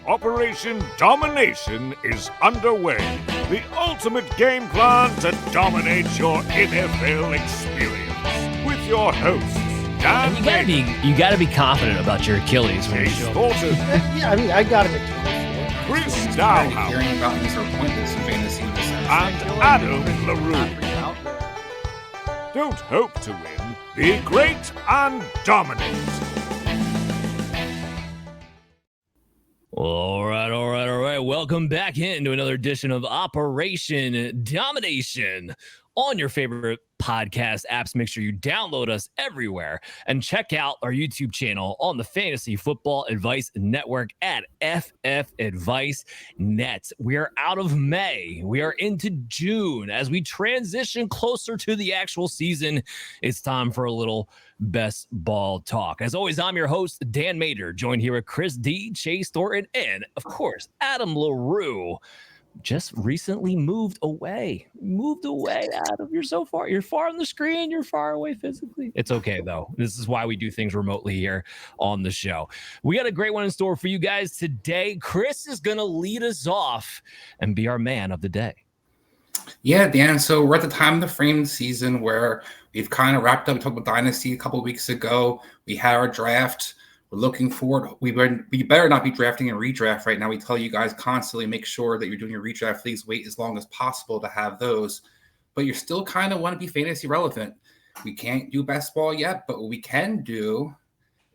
Operation Domination is underway. The ultimate game plan to dominate your NFL experience. With your hosts, Dan You gotta be confident about your Achilles when you Chase show up. Thornton, Yeah, I mean, I got him. Chris Hearing Dowhouse, about these are pointless in fantasy in the sense and that Adam LaRue. Don't hope to win. Be great and dominate. All right. Welcome back into another edition of Operation Domination on your favorite podcast apps. Make sure you download us everywhere and check out our YouTube channel on the Fantasy Football Advice Network at FF Advice Net. We are out of May. We are into June. As we transition closer to the actual season, it's time for a little best ball talk. As always, I'm your host, Dan Mader, joined here with Chris D, Chase Thornton, and of course, Adam LaRue. Just recently moved away, Adam. You're far on the screen. You're far away physically. It's okay, though. This is why we do things remotely here on the show. We got a great one in store for you guys today. Chris is going to lead us off and be our man of the day. Yeah, Dan. So we're at the time of the frame season where we've kind of wrapped up. We talked about Dynasty a couple of weeks ago. We had our draft. We're looking forward. We better not be drafting and redraft right now. We tell you guys constantly, make sure that you're doing your redraft leagues. Wait as long as possible to have those. But you still kind of want to be fantasy relevant. We can't do best ball yet, but what we can do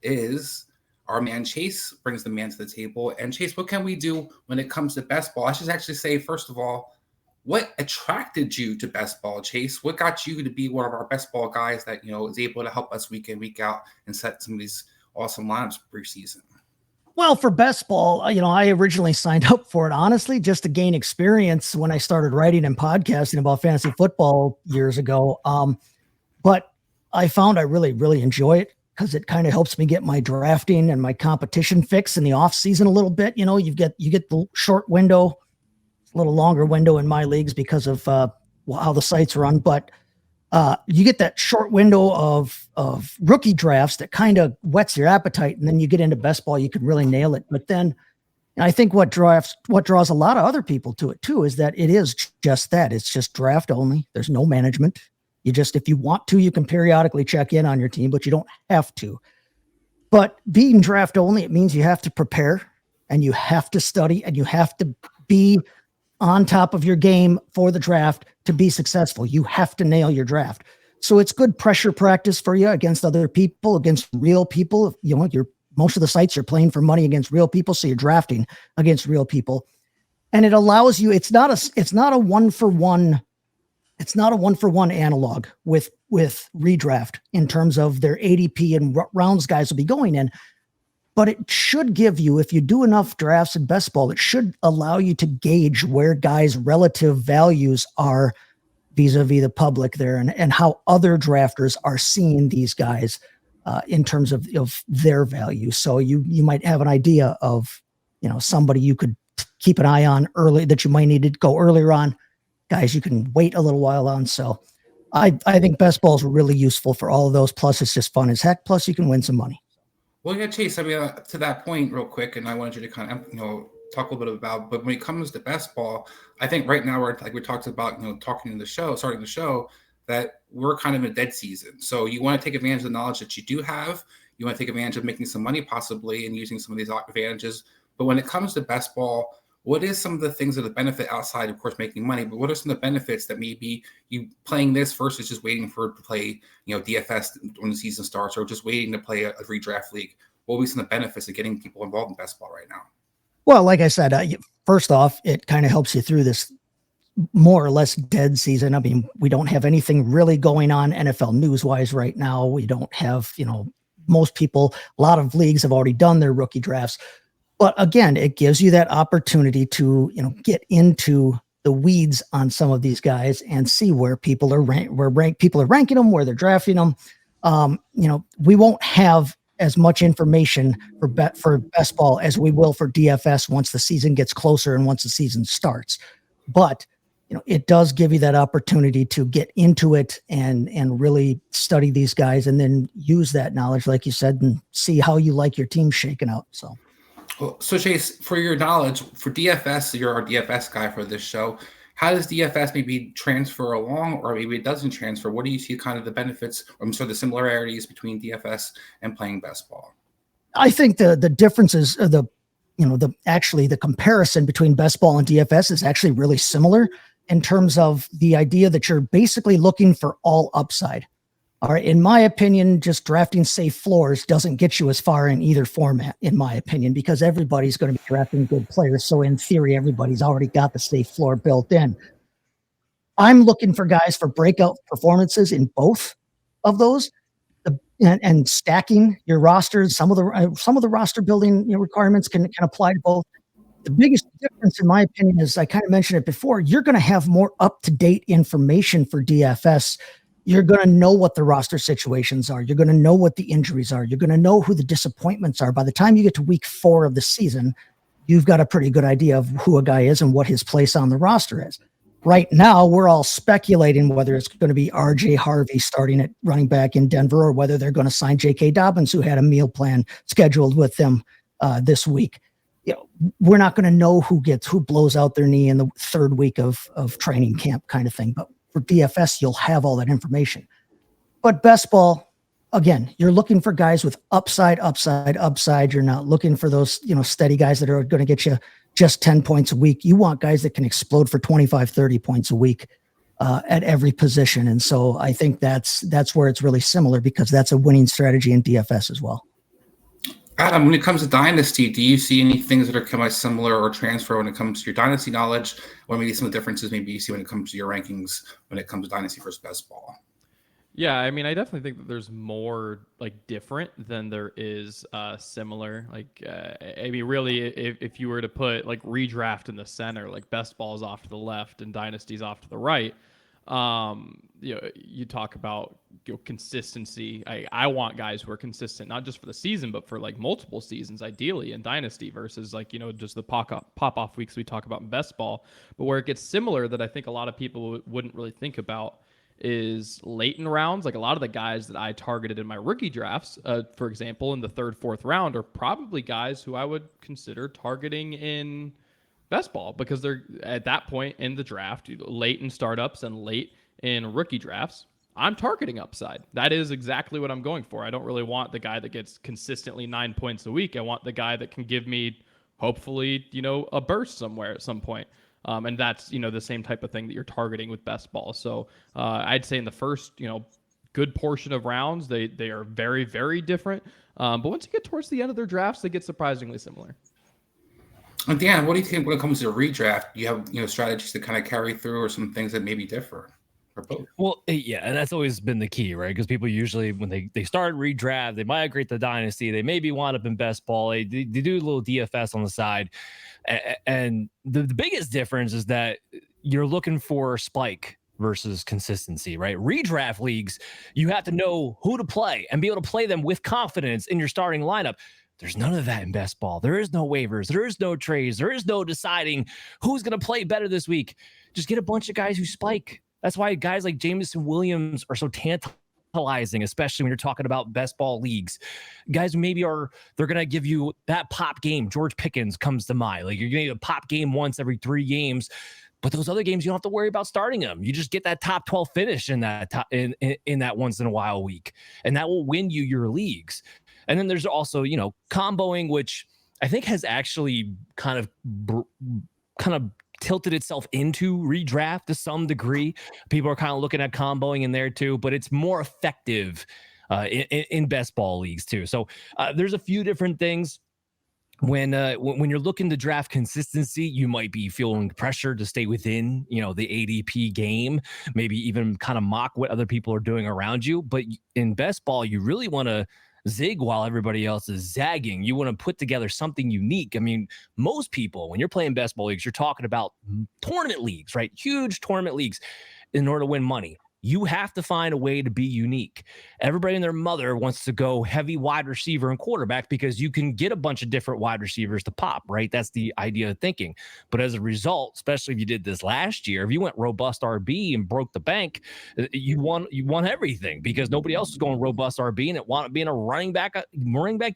is our man Chase brings the man to the table. And Chase, what can we do when it comes to best ball? I should actually say, first of all, what attracted you to best ball, Chase? What got you to be one of our best ball guys that, is able to help us week in, week out and set some of these awesome lineups preseason? Well, for best ball, I originally signed up for it, honestly, just to gain experience when I started writing and podcasting about fantasy football years ago. But I found I really, really enjoy it because it kind of helps me get my drafting and my competition fix in the off season a little bit. You get the short window, a little longer window in my leagues because of how the sites run, but you get that short window of rookie drafts that kind of whets your appetite, and then you get into best ball, you can really nail it. But then I think what draws a lot of other people to it too is that it is just that. It's just draft only. There's no management. If you want to, you can periodically check in on your team, but you don't have to. But being draft only, it means you have to prepare and you have to study and you have to be on top of your game for the draft to be successful. You have to nail your draft. So it's good pressure practice for you against other people, against real people. Most of the sites you're playing for money against real people. So you're drafting against real people. And it allows you, it's not a one for one analog with redraft in terms of their ADP and rounds guys will be going in. But it should give you, if you do enough drafts in best ball, it should allow you to gauge where guys' relative values are vis-a-vis the public there and how other drafters are seeing these guys in terms of their value. So you might have an idea of, somebody you could keep an eye on early that you might need to go earlier on. Guys, you can wait a little while on. So I think best ball is really useful for all of those. Plus, it's just fun as heck. Plus, you can win some money. Well, yeah, Chase, to that point real quick, and I wanted you to kind of, talk a little bit about, but when it comes to best ball, I think right now we talked about, starting the show, that we're kind of in a dead season. So you want to take advantage of the knowledge that you do have. You want to take advantage of making some money possibly and using some of these advantages. But when it comes to best ball, what is some of the things that the benefit outside, of course, making money, but what are some of the benefits that maybe you playing this versus just waiting for it to play, DFS when the season starts, or just waiting to play a redraft league? What will be some of the benefits of getting people involved in best ball right now? Well, like I said, first off, it kind of helps you through this more or less dead season. I mean, we don't have anything really going on NFL news wise right now. We don't have, most people, a lot of leagues have already done their rookie drafts. But again, it gives you that opportunity to, get into the weeds on some of these guys and see where people are people are ranking them, where they're drafting them. We won't have as much information for best ball as we will for DFS once the season gets closer and once the season starts. But it does give you that opportunity to get into it and really study these guys and then use that knowledge, like you said, and see how you like your team shaking out. So. Well, so Chase, for your knowledge, for DFS, you're our DFS guy for this show. How does DFS maybe transfer along, or maybe it doesn't transfer? What do you see kind of the benefits, or I'm sorry, the similarities between DFS and playing best ball? I think the differences, the comparison between best ball and DFS is actually really similar in terms of the idea that you're basically looking for all upside. All right. In my opinion, just drafting safe floors doesn't get you as far in either format, in my opinion, because everybody's going to be drafting good players. So in theory, everybody's already got the safe floor built in. I'm looking for guys for breakout performances in both of those, and stacking your roster. Some of the roster building requirements can apply to both. The biggest difference, in my opinion, is I kind of mentioned it before. You're going to have more up-to-date information for DFS. You're going to know what the roster situations are. You're going to know what the injuries are. You're going to know who the disappointments are. By the time you get to week 4 of the season, you've got a pretty good idea of who a guy is and what his place on the roster is. Right now, we're all speculating whether it's going to be RJ Harvey starting at running back in Denver, or whether they're going to sign J.K. Dobbins, who had a meal plan scheduled with them this week. We're not going to know who blows out their knee in the 3rd week of training camp, kind of thing. But for DFS, you'll have all that information. But best ball, again, you're looking for guys with upside. You're not looking for those, steady guys that are going to get you just 10 points a week. You want guys that can explode for 25, 30 points a week at every position. And so I think that's where it's really similar, because that's a winning strategy in DFS as well. Adam, when it comes to Dynasty, do you see any things that are kind of similar or transfer when it comes to your Dynasty knowledge, or maybe some of the differences maybe you see when it comes to your rankings when it comes to Dynasty versus best ball? Yeah, I mean, I definitely think that there's more different than there is similar. I mean, really, if you were to put redraft in the center, best ball is off to the left and Dynasty's off to the right. You talk about consistency. I want guys who are consistent, not just for the season, but for multiple seasons, ideally in Dynasty, versus just the pop off weeks we talk about in best ball. But where it gets similar, that I think a lot of people wouldn't really think about, is late in rounds. A lot of the guys that I targeted in my rookie drafts, for example, in the 3rd, 4th round, are probably guys who I would consider targeting in best ball, because they're at that point in the draft, late in startups and late in rookie drafts. I'm targeting upside. That is exactly what I'm going for. I don't really want the guy that gets consistently 9 points a week. I want the guy that can give me, hopefully, a burst somewhere at some point. And that's, the same type of thing that you're targeting with best ball. So I'd say in the first, good portion of rounds, they are very, very different. But once you get towards the end of their drafts, they get surprisingly similar. And Dan, what do you think when it comes to redraft? You have strategies to kind of carry through, or some things that maybe differ? Well, yeah, and that's always been the key, right? Because people usually, when they start redraft, they migrate to Dynasty, they maybe wind up in best ball, they do a little DFS on the side. And the biggest difference is that you're looking for spike versus consistency, right? Redraft leagues, you have to know who to play and be able to play them with confidence in your starting lineup. There's none of that in best ball. There is no waivers. There is no trades. There is no deciding who's going to play better this week. Just get a bunch of guys who spike. That's why guys like Jameson Williams are so tantalizing, especially when you're talking about best ball leagues. Guys who maybe they're going to give you that pop game. George Pickens comes to mind. You're going to get a pop game once every 3 games. But those other games, you don't have to worry about starting them. You just get that top 12 finish in that in that once in a while week. And that will win you your leagues. And then there's also, comboing, which I think has actually kind of tilted itself into redraft to some degree. People are kind of looking at comboing in there too, but it's more effective in best ball leagues too. So there's a few different things. When you're looking to draft consistency, you might be feeling pressure to stay within, the ADP game, maybe even kind of mock what other people are doing around you. But in best ball, you really want to zig while everybody else is zagging. You want to put together something unique. I mean, most people, when you're playing best ball leagues, you're talking about tournament leagues, right? Huge tournament leagues in order to win money. You have to find a way to be unique. Everybody and their mother wants to go heavy wide receiver and quarterback because you can get a bunch of different wide receivers to pop, right? That's the idea of thinking. But as a result, especially if you did this last year, if you went robust RB and broke the bank, you won everything because nobody else was going robust RB and it wound up being a running back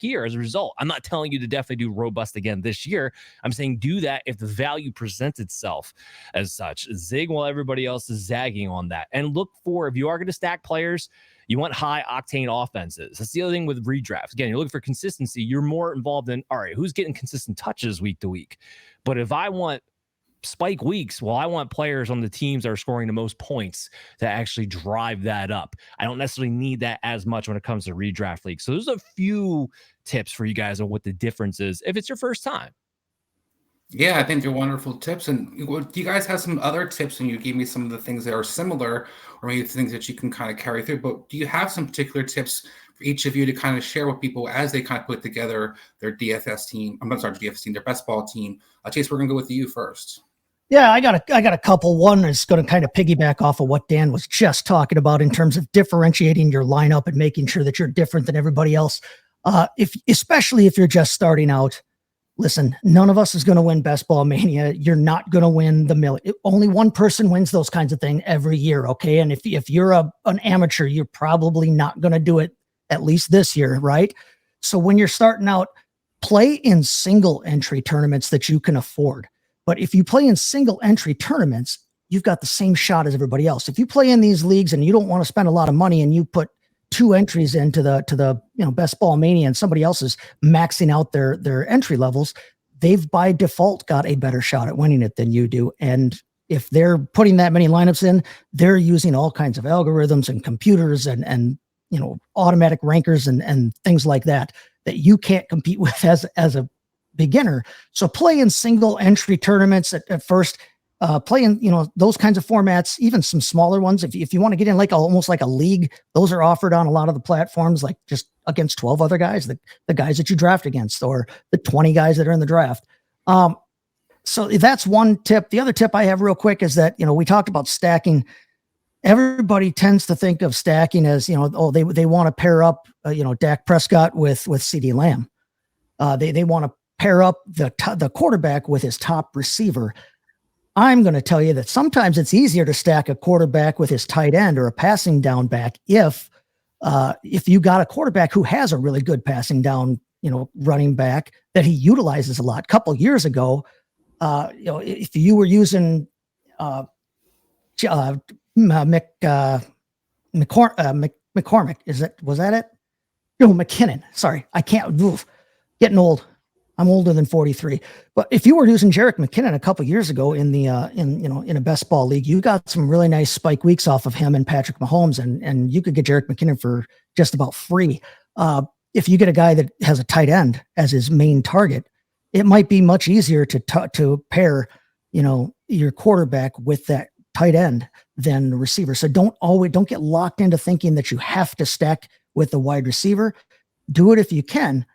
year as a result. I'm not telling you to definitely do robust again this year. I'm saying do that if the value presents itself as such. Zig while everybody else is zagging on that. And look for, if you are going to stack players, you want high octane offenses. That's the other thing with redraft. Again, you're looking for consistency. You're more involved in, all right, who's getting consistent touches week to week? But if I want spike weeks, well, I want players on the teams that are scoring the most points to actually drive that up. I don't necessarily need that as much when it comes to redraft leagues. So there's a few tips for you guys on what the difference is if it's your first time. Yeah, I think they're wonderful tips. And do you guys have some other tips? And you gave me some of the things that are similar, or maybe things that you can kind of carry through. But do you have some particular tips for each of you to kind of share with people as they kind of put together their DFS team? I'm sorry, DFS team, their best ball team. Chase, we're gonna go with you first. Yeah, I got a couple. One is going to kind of piggyback off of what Dan was just talking about in terms of differentiating your lineup and making sure that you're different than everybody else. Especially if you're just starting out. Listen, none of us is going to win Best Ball Mania. You're not going to win the million. Only one person wins those kinds of things every year, okay? And if you're an amateur, you're probably not going to do it at least this year, right? So when you're starting out, play in single entry tournaments that you can afford. But if you play in single entry tournaments, you've got the same shot as everybody else. If you play in these leagues and you don't want to spend a lot of money and you put 2 entries into the Best Ball Mania and somebody else is maxing out their entry levels, they've by default got a better shot at winning it than you do. And if they're putting that many lineups in, they're using all kinds of algorithms and computers and automatic rankers and things like that you can't compete with as a beginner. So play in single entry tournaments at first. Play in, those kinds of formats, even some smaller ones. If you want to get in almost like a league, those are offered on a lot of the platforms, like just against 12 other guys, the guys that you draft against, or the 20 guys that are in the draft. So that's one tip. The other tip I have real quick is that, we talked about stacking. Everybody tends to think of stacking as, they want to pair up, Dak Prescott with CeeDee Lamb. They want to pair up the quarterback with his top receiver. I'm going to tell you that sometimes it's easier to stack a quarterback with his tight end or a passing down back if you got a quarterback who has a really good passing down, running back that he utilizes a lot. A couple years ago, if you were using McCormick, was that it? No, McKinnon. Sorry, I can't. Getting old. I'm older than 43. But if you were using Jerick McKinnon a couple years ago in a best ball league, you got some really nice spike weeks off of him and Patrick Mahomes, and you could get Jerick McKinnon for just about free. If you get a guy that has a tight end as his main target, it might be much easier to pair, your quarterback with that tight end than the receiver. So don't get locked into thinking that you have to stack with the wide receiver. Do it if you can.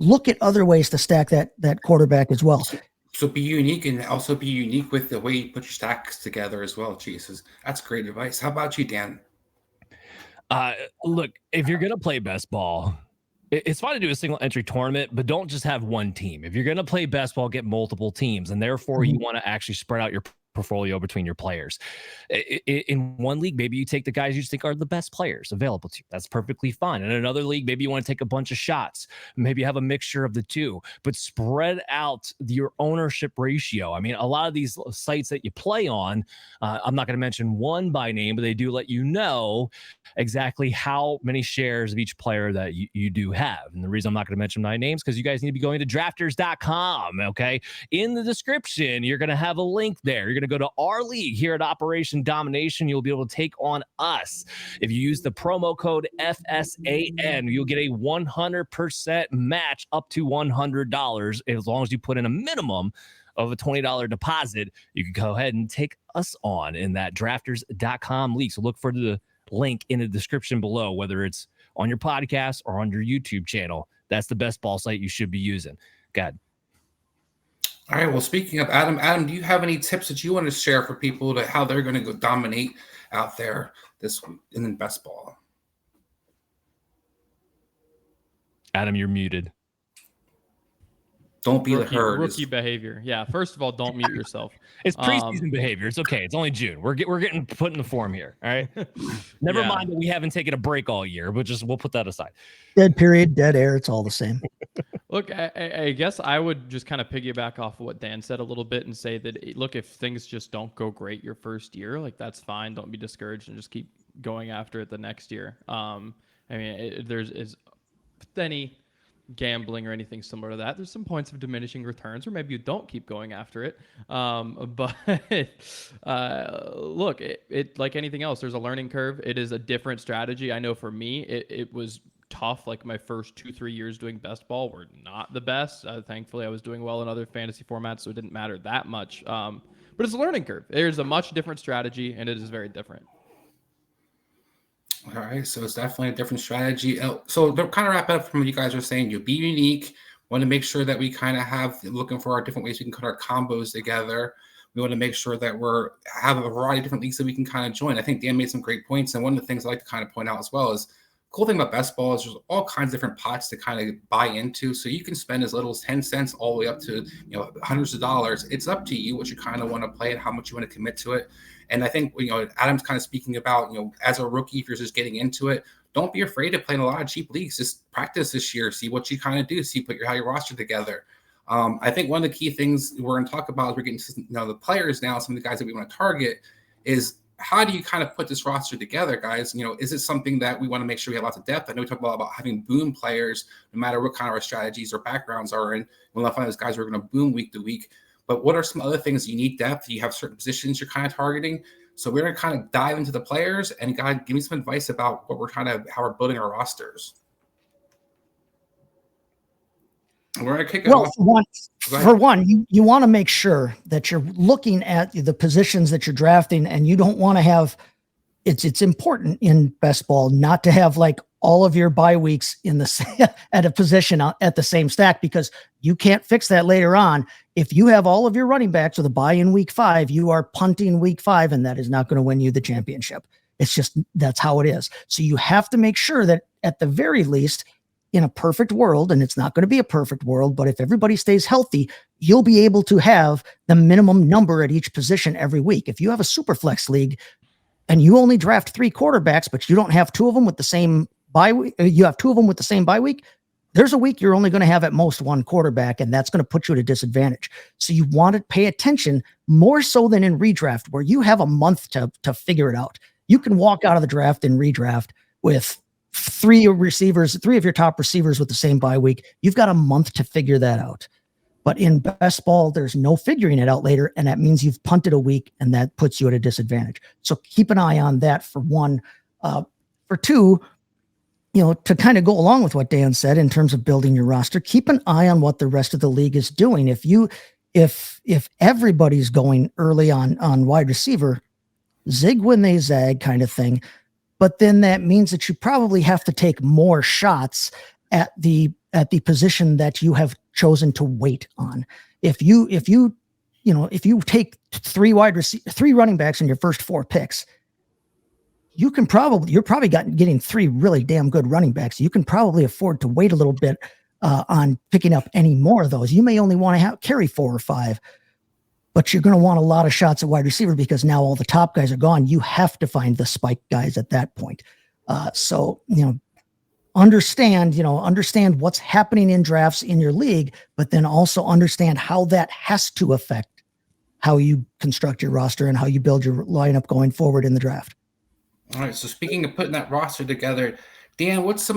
Look at other ways to stack that quarterback as well. So be unique, and also be unique with the way you put your stacks together as well. Jesus, that's great advice. How about you, Dan? Look, if you're going to play best ball, it's fine to do a single entry tournament, but don't just have one team. If you're going to play best ball, get multiple teams, and therefore you want to actually spread out your portfolio between your players. In one league, maybe you take the guys you think are the best players available to you. That's perfectly fine. In another league, maybe you want to take a bunch of shots. Maybe you have a mixture of the two, but spread out your ownership ratio. I mean, a lot of these sites that you play on, I'm not going to mention one by name, but they do let you know exactly how many shares of each player that you do have. And the reason I'm not going to mention my names, because you guys need to be going to drafters.com. Okay. In the description, you're going to have a link there. You're going to go to our league here at Operation Domination. You'll be able to take on us. If you use the promo code FSAN, you'll get a 100% match up to $100. As long as you put in a minimum of a $20 deposit, you can go ahead and take us on in that drafters.com league. So look for the link in the description below, whether it's on your podcast or on your YouTube channel. That's the best ball site you should be using. God. All right. Well, speaking of Adam, do you have any tips that you want to share for people to how they're going to go dominate out there this week in best ball? Adam, you're muted. Don't be the herd. Rookie behavior. Yeah. First of all, don't mute yourself. It's preseason behavior. It's okay. It's only June. We're getting put in the form here. All right. Never mind that we haven't taken a break all year, but we'll put that aside. Dead period, dead air. It's all the same. Look, I guess I would just kind of piggyback off of what Dan said a little bit and say that, look, if things just don't go great your first year, like that's fine. Don't be discouraged and just keep going after it the next year. I mean, there's any gambling or anything similar to that. There's some points of diminishing returns, or maybe you don't keep going after it. But look, it like anything else, there's a learning curve. It is a different strategy. I know for me, it was tough. Like my first 2-3 years doing best ball were not the best. Thankfully, I was doing well in other fantasy formats, so it didn't matter that much. But it's a learning curve. There's a much different strategy, and it is very different. All right, so it's definitely a different strategy. So to kind of wrap it up from what you guys are saying, you be unique. Want to make sure that we kind of have looking for our different ways we can cut our combos together. We want to make sure that have a variety of different leagues that we can kind of join. I think Dan made some great points, and one of the things I like to kind of point out as well is cool thing about best ball is there's all kinds of different pots to kind of buy into. So you can spend as little as 10 cents all the way up to hundreds of dollars. It's up to you what you kind of want to play and how much you want to commit to it. And I think Adam's kind of speaking about as a rookie, if you're just getting into it, don't be afraid to play in a lot of cheap leagues. Just practice this year, see what you kind of do, how your roster together. I think one of the key things we're going to talk about as we're getting to the players now, some of the guys that we want to target is how do you kind of put this roster together, guys? Is it something that we want to make sure we have lots of depth? I know we talk about having boom players, no matter what kind of our strategies or backgrounds are in. We'll not find those guys who are going to boom week to week. But what are some other things you need depth? You have certain positions you're kind of targeting. So we're going to kind of dive into the players and give me some advice about how we're building our rosters. We're going to kick it off. For one, you want to make sure that you're looking at the positions that you're drafting, and you don't want to have it's important in best ball not to have like all of your bye weeks in the at a position at the same stack, because you can't fix that later on. If you have all of your running backs with a bye in week 5, you are punting week 5, and that is not going to win you the championship. It's just, that's how it is. So you have to make sure that at the very least, in a perfect world, and it's not going to be a perfect world, but if everybody stays healthy, you'll be able to have the minimum number at each position every week. If you have a super flex league and you only draft 3 quarterbacks, but you don't have 2 of them with the same bye week, you have 2 of them with the same bye week, there's a week you're only going to have at most 1 quarterback, and that's going to put you at a disadvantage. So you want to pay attention more so than in redraft, where you have a month to figure it out. You can walk out of the draft and redraft with 3 receivers, 3 of your top receivers with the same bye week. You've got a month to figure that out. But in best ball, there's no figuring it out later, and that means you've punted a week, and that puts you at a disadvantage. So keep an eye on that for one. For two, to kind of go along with what Dan said in terms of building your roster, keep an eye on what the rest of the league is doing. If everybody's going early on wide receiver, zig when they zag kind of thing, but then that means that you probably have to take more shots at the position that you have chosen to wait on. If you take 3 running backs in your first 4 picks, you're probably getting 3 really damn good running backs. You can probably afford to wait a little bit on picking up any more of those. You may only want to carry 4 or 5, but you're going to want a lot of shots at wide receiver because now all the top guys are gone. You have to find the spike guys at that point. So understand what's happening in drafts in your league, but then also understand how that has to affect how you construct your roster and how you build your lineup going forward in the draft. All right. So speaking of putting that roster together, Dan, what's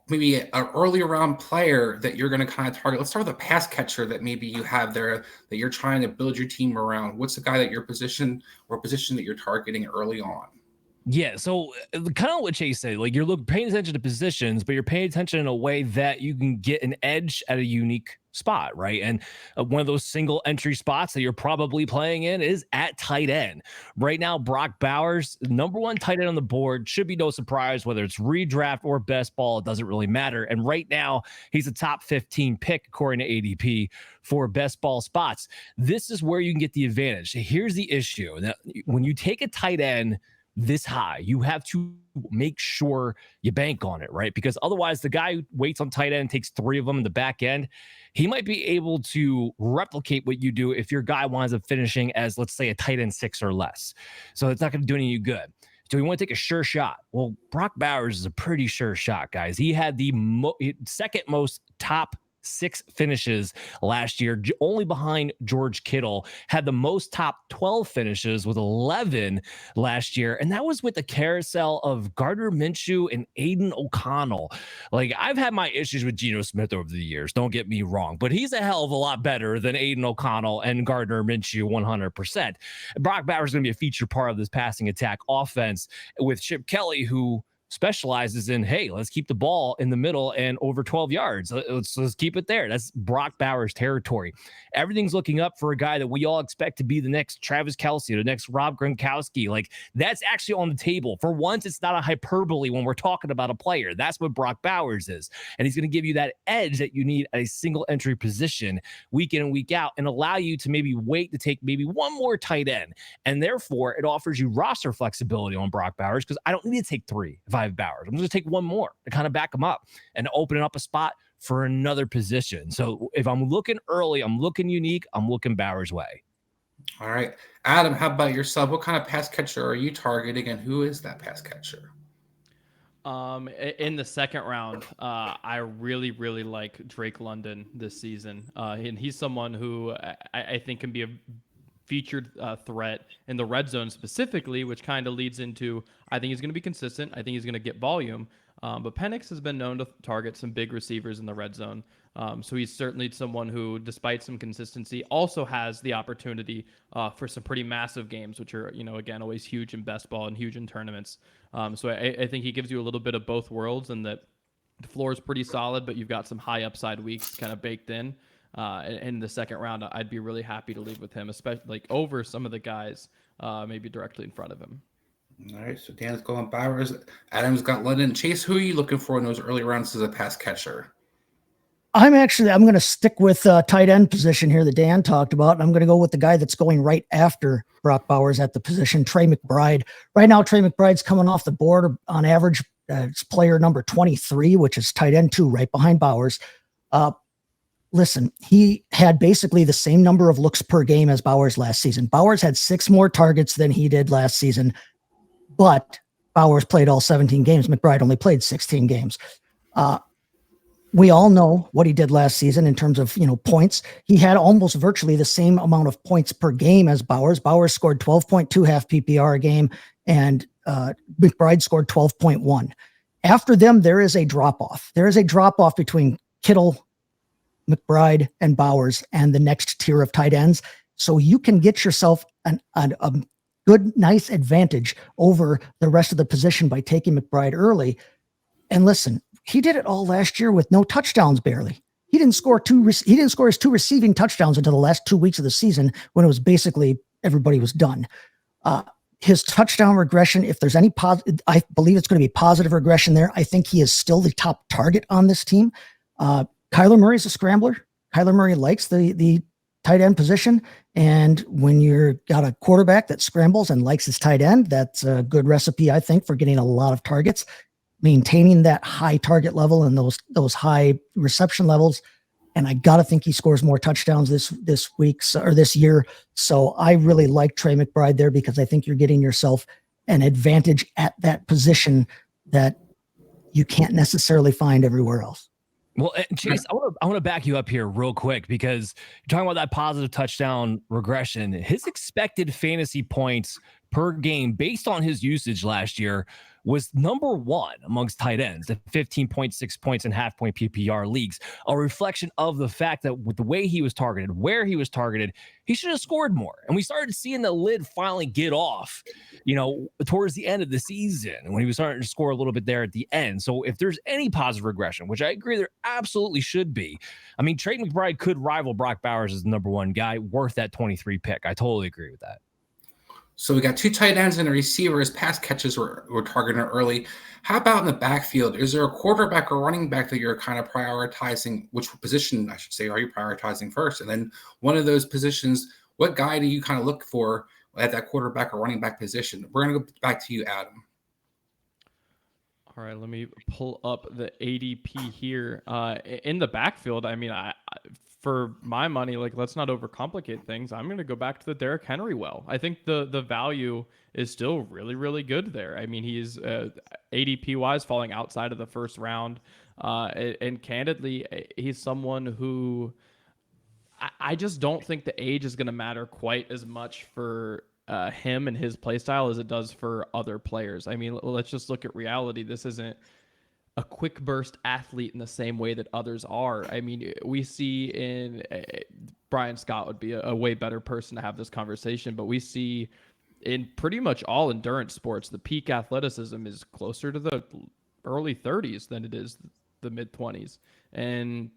maybe an early round player that you're going to kind of target? Let's start with a pass catcher that maybe you have there that you're trying to build your team around. What's the guy that your position that you're targeting early on? Yeah, so kind of what Chase said, like you're paying attention to positions, but you're paying attention in a way that you can get an edge at a unique spot, right? And one of those single entry spots that you're probably playing in is at tight end. Right now, Brock Bowers, number one tight end on the board, should be no surprise whether it's redraft or best ball, it doesn't really matter. And right now, he's a top 15 pick according to ADP for best ball spots. This is where you can get the advantage. Here's the issue. That when you take a tight end this high, you have to make sure you bank on it, right? Because otherwise the guy who waits on tight end, takes 3 of them in the back end, he might be able to replicate what you do if your guy winds up finishing as, let's say, a tight end 6 or less. So it's not going to do any good. Do we want to take a sure shot? Well, Brock Bowers is a pretty sure shot, guys. He had the second most top 6 finishes last year, only behind George Kittle, had the most top 12 finishes with 11 last year. And that was with the carousel of Gardner Minshew and Aiden O'Connell. Like, I've had my issues with Geno Smith over the years, don't get me wrong, but he's a hell of a lot better than Aiden O'Connell and Gardner Minshew 100%. Brock Bowers is going to be a feature part of this passing attack offense with Chip Kelly, who specializes in, hey, let's keep the ball in the middle and over 12 yards. Let's keep it there. That's Brock Bowers territory. Everything's looking up for a guy that we all expect to be the next Travis Kelce, the next Rob Gronkowski. Like, that's actually on the table. For once, it's not a hyperbole when we're talking about a player. That's what Brock Bowers is. And he's going to give you that edge that you need at a single entry position week in and week out, and allow you to maybe wait to take maybe one more tight end. And therefore, it offers you roster flexibility on Brock Bowers, because I don't need to take 3 if I have Bowers. I'm going to take one more to kind of back him up and open up a spot for another position. So if I'm looking early, I'm looking unique, I'm looking Bowers' way. All right. Adam, how about yourself? What kind of pass catcher are you targeting, and who is that pass catcher? In the second round, I really like Drake London this season. And he's someone who I think can be a featured threat in the red zone specifically, which kind of leads into, I think he's going to be consistent. I think he's going to get volume. But Penix has been known to target some big receivers in the red zone. So he's certainly someone who, despite some consistency, also has the opportunity for some pretty massive games, which are, again, always huge in best ball and huge in tournaments. So I think he gives you a little bit of both worlds, and that the floor is pretty solid, but you've got some high upside weeks kind of baked in. In the second round, I'd be really happy to lead with him, especially like over some of the guys maybe directly in front of him. All right, so Dan's going Bowers. Adam's got London. Chase, who are you looking for in those early rounds as a pass catcher? I'm going to stick with tight end position here that Dan talked about. And I'm going to go with the guy that's going right after Brock Bowers at the position, Trey McBride. Right now, Trey McBride's coming off the board on average. It's player number 23, which is tight end 2, right behind Bowers. Listen, he had basically the same number of looks per game as Bowers last season. Bowers had 6 more targets than he did last season, but Bowers played all 17 games. McBride only played 16 games. We all know what he did last season in terms of, points. He had almost virtually the same amount of points per game as Bowers. Bowers scored 12.2 half PPR a game, and McBride scored 12.1. After them, there is a drop-off. There is a drop-off between Kittle, McBride, and Bowers and the next tier of tight ends. So you can get yourself a good, nice advantage over the rest of the position by taking McBride early. And listen, he did it all last year with no touchdowns, barely. He didn't score his 2 receiving touchdowns until the last 2 weeks of the season, when it was basically everybody was done. His touchdown regression, if there's any I believe it's going to be positive regression there. I think he is still the top target on this team. Kyler Murray's a scrambler. Kyler Murray likes the tight end position. And when you're got a quarterback that scrambles and likes his tight end, that's a good recipe, I think, for getting a lot of targets. Maintaining that high target level and those high reception levels. And I got to think he scores more touchdowns this week or this year. So I really like Trey McBride there, because I think you're getting yourself an advantage at that position that you can't necessarily find everywhere else. Well, Chase, I want to back you up here real quick, because you're talking about that positive touchdown regression. His expected fantasy points per game based on his usage last year was number one amongst tight ends at 15.6 points in half point PPR leagues, a reflection of the fact that with the way he was targeted, where he was targeted, he should have scored more. And we started seeing the lid finally get off, towards the end of the season when he was starting to score a little bit there at the end. So if there's any positive regression, which I agree there absolutely should be, I mean, Trey McBride could rival Brock Bowers as the number one guy worth that 23 pick. I totally agree with that. So we got 2 tight ends and a receiver as pass catches were targeted early. How about in the backfield? Is there a quarterback or running back that you're kind of prioritizing? Which position, I should say, are you prioritizing first? And then one of those positions, what guy do you kind of look for at that quarterback or running back position? We're going to go back to you, Adam. All right, let me pull up the ADP here. In the backfield, I mean, for my money, like, let's not overcomplicate things. I'm going to go back to the Derrick Henry well. I think the value is still really, really good there. I mean, he's ADP-wise falling outside of the first round. And candidly, he's someone who I just don't think the age is going to matter quite as much for him and his play style as it does for other players. I mean, let's just look at reality. This isn't a quick burst athlete in the same way that others are. I mean, we see in Brian Scott would be a way better person to have this conversation, but we see in pretty much all endurance sports, the peak athleticism is closer to the early 30s than it is the mid 20s. And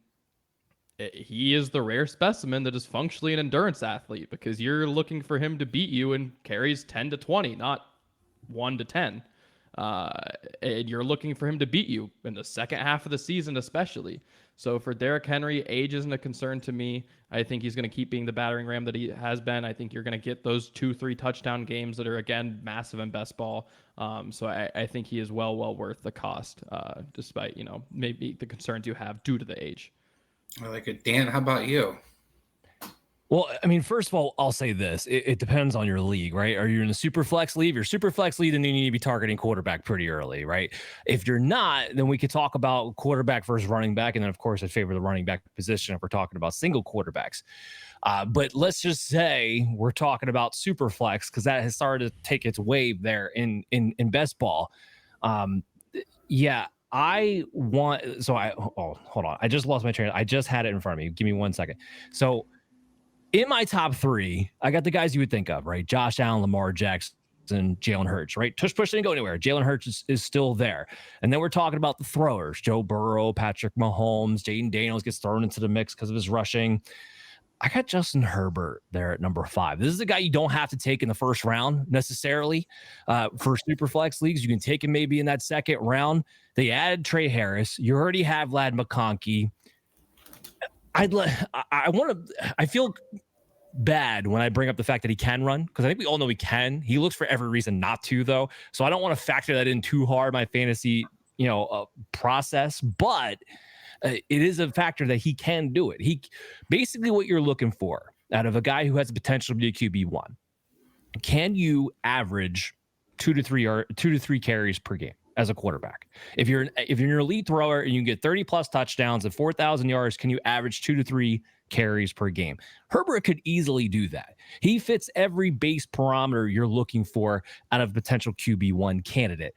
he is the rare specimen that is functionally an endurance athlete, because you're looking for him to beat you in carries 10 to 20, not 1 to 10. And you're looking for him to beat you in the second half of the season, especially. So for Derrick Henry, age isn't a concern to me. I think he's going to keep being the battering ram that he has been. I think you're going to get those 2-3 touchdown games that are, again, massive in best ball. So I think he is well worth the cost, despite, maybe the concerns you have due to the age. I like it. Dan, how about you? Well, I mean, first of all, I'll say this. It depends on your league, right? Are you in a super flex league? If you're super flex league, then you need to be targeting quarterback pretty early, right? If you're not, then we could talk about quarterback versus running back. And then, of course, I favor the running back position if we're talking about single quarterbacks. But let's just say we're talking about super flex, because that has started to take its wave there in best ball. Hold on. I just lost my train. I just had it in front of me. Give me 1 second. So in my top 3, I got the guys you would think of, right? Josh Allen, Lamar Jackson, Jalen Hurts, right? Tush push didn't go anywhere. Jalen Hurts is still there. And then we're talking about the throwers, Joe Burrow, Patrick Mahomes, Jaden Daniels gets thrown into the mix because of his rushing. I got Justin Herbert there at number 5. This is a guy you don't have to take in the first round necessarily. For super flex leagues, you can take him maybe in that second round. They added Trey Harris. You already have Lad McConkey. I feel bad when I bring up the fact that he can run, because I think we all know he can. He looks for every reason not to, though. So I don't want to factor that in too hard, my fantasy, process. But it is a factor that he can do it. He basically what you're looking for out of a guy who has the potential to be a QB1. Can you average 2 to 3 carries per game as a quarterback? If you're an elite thrower and you can get 30 plus touchdowns and 4,000 yards, can you average 2 to 3 carries per game? Herbert could easily do that. He fits every base parameter you're looking for out of potential QB1 candidate.